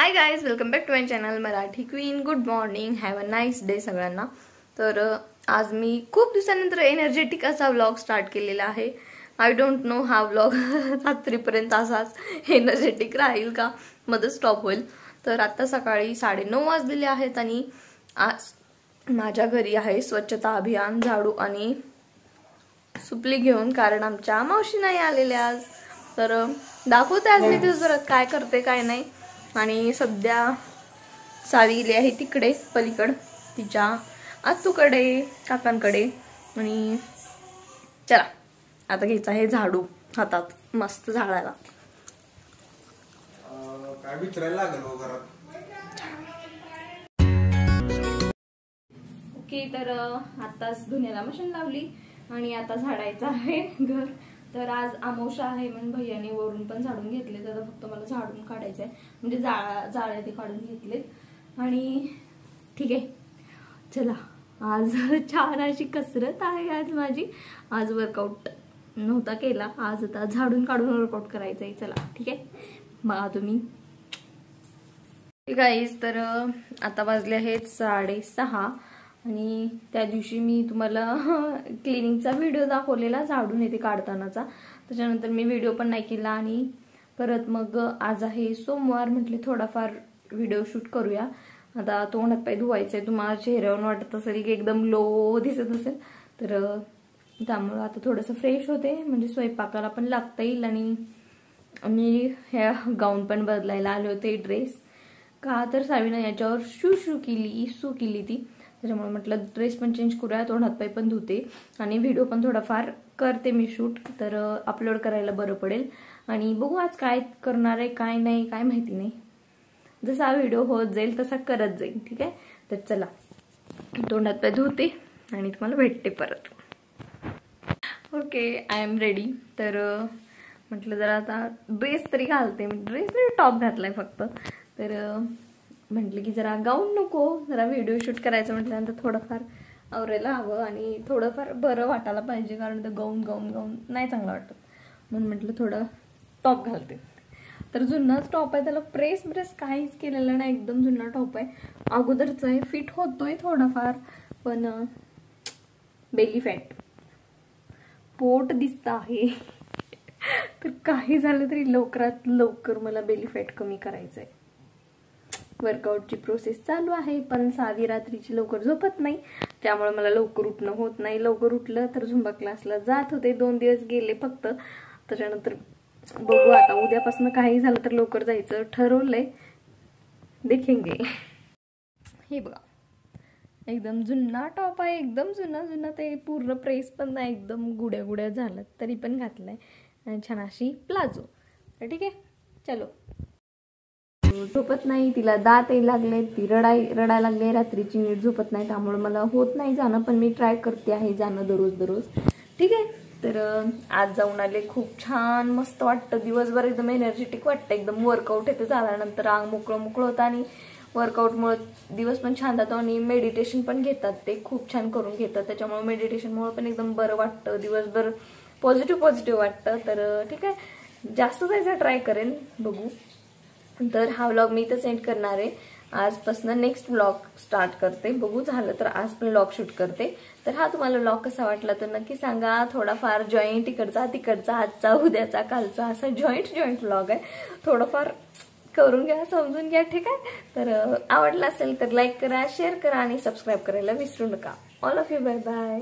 High guys, welcome back to my channel Marathi queen. Good morning, have a nice day सगळ्यांना. तर आज मी खूप दिवसानंतर एनर्जेटिक असा व्लॉग स्टार्ट केलेला आहे. आय डोंट नो हा व्लॉग रात्रीपर्यंत असाच एनर्जेटिक राहील का, मध्ये स्टॉप होईल. तर आता सकाळी 9:30 वाजलेले आहेत आणि आज माझ्या घरी आहे स्वच्छता अभियान, झाडू आणि सुपली घेऊन, कारण आमच्या मावशी नाही आलेल्या आज. तर दाखवते आज मी दिवसभरात काय करते काय नाही. आणि सध्या सावी गेली आहे तिकडे पलीकड तिच्या आतूकडे काकांकडे. आणि चला आता घ्यायचं आहे झाडू हातात मस्त झाडायला. काय विचारायला लागलो घरात. ओके, तर आताच धुण्याला मशीन लावली आणि आता झाडायचं आहे घर. तर आज अमावस्या आहे म्हणून भैयाने वरून पण झाडून घेतले. तर फक्त मला झाडून काढायचंय, म्हणजे जाळ्या ते काढून घेतले. आणि ठीक आहे, चला आज छान अशी कसरत आहे आज माझी. आज वर्कआउट नव्हता केला, आज आता झाडून काढून वर्कआउट करायचंय. चला ठीक आहे, बघा तुम्ही गाईज. तर आता वाजले आहेत 6:30 आणि त्या दिवशी मी तुम्हाला क्लिनिंगचा व्हिडिओ दाखवलेला झाडून येते काढतानाचा. त्याच्यानंतर मी व्हिडिओ पण नाही केला आणि परत मग आज आहे सोमवार, म्हटले थोडाफार व्हिडिओ शूट करूया. आता तोंडात पाय धुवायचंय. तुम्हाला चेहऱ्यावरून वाटत असेल की एकदम लो दिसत असेल, तर त्यामुळे आता थोडंसं फ्रेश होते, म्हणजे स्वयंपाकाला पण लागता येईल. आणि मी ह्या गाऊन पण बदलायला आले होते, ड्रेस का तर सावीनं याच्यावर शू केली ती. त्याच्यामुळे म्हटलं ड्रेस पण चेंज करूया, तोंड हातपाय पण धुते आणि व्हिडिओ पण थोडाफार करते मी शूट, तर अपलोड करायला बरं पडेल. आणि बघू आज काय करणार आहे काय नाही काय माहिती नाही. जसा व्हिडिओ होत जाईल तसा करत जाईल. ठीक आहे, तर चला तोंड हातपाय धुते आणि तुम्हाला भेटते परत. Okay, I am ready. तर म्हटलं जरा आता ड्रेस तरी घालते. ड्रेस म्हणजे टॉप घातलाय फक्त. तर म्हटलं की जरा गाऊन नको, जरा व्हिडिओ शूट करायचं म्हटल्यानंतर थोडंफार आवरायला हवं आणि थोडंफार बरं वाटायला पाहिजे, कारण तर गाऊन नाही चांगलं वाटत. म्हणून म्हटलं थोडं टॉप घालते. तर जुनाच टॉप आहे, त्याला प्रेस काहीच केलेलं नाही, एकदम जुना टॉप आहे. अगोदरच आहे, फिट होतोय थोडाफार, पण बेली फॅट पोट दिसत आहे. तर काही झालं तरी लवकरात लवकर मला बेली फॅट कमी करायचंय. वर्कआउटची प्रोसेस चालू आहे, पण सावी रात्रीची लवकर झोपत नाही, त्यामुळे मला लवकर उठणं होत नाही. लवकर उठलं तर झुंबा क्लासला जात होते, 2 दिवस गेले फक्त. त्याच्यानंतर बघू आता उद्यापासून काही झालं तर लवकर जायचं ठरवलंय, देखेंगे. हे बघा एकदम जुना टॉप आहे, एकदम जुना. ते पूर्ण प्रेस पण नाही, एकदम गुड्या झालं तरी पण घातलंय. आणि छान अशी प्लाझो. ठीक आहे, चलो. झोपत नाही, तिला दात लागले, ती रडायला लागले रात्रीची, नीट झोपत नाही, त्यामुळे मला होत नाही जाणं, पण मी ट्राय करते आहे जाणं दररोज. ठीक आहे, तर आज जाऊन आले, खूप छान मस्त वाटतं. दिवसभर एकदम एनर्जेटिक वाटतं, एकदम वर्कआउट येते झाल्यानंतर अंग मोकळं होतं आणि वर्कआउटमुळे दिवस पण छान जातो. आणि मेडिटेशन पण घेतात, ते खूप छान करून घेतात, त्याच्यामुळे मेडिटेशनमुळे पण एकदम बरं वाटतं, दिवसभर पॉझिटिव्ह वाटतं. तर ठीक आहे, जास्त जायचं ट्राय करेन, बघू. तर हा व्लॉग मी इथं सेंड करणार आहे. आजपासून नेक्स्ट व्लॉग स्टार्ट करते, बघू झालं तर आज पण व्लॉग शूट करते. तर हा तुम्हाला व्लॉग कसा वाटला तर नक्की सांगा. थोडाफार जॉईंट तिकडचा आजचा उद्याचा कालचा असा जॉईंट व्लॉग आहे, थोडंफार करून घ्या, समजून घ्या. ठीक आहे, तर आवडला असेल तर लाईक करा, शेअर करा आणि सबस्क्राईब करायला विसरू नका. All of you, bye bye.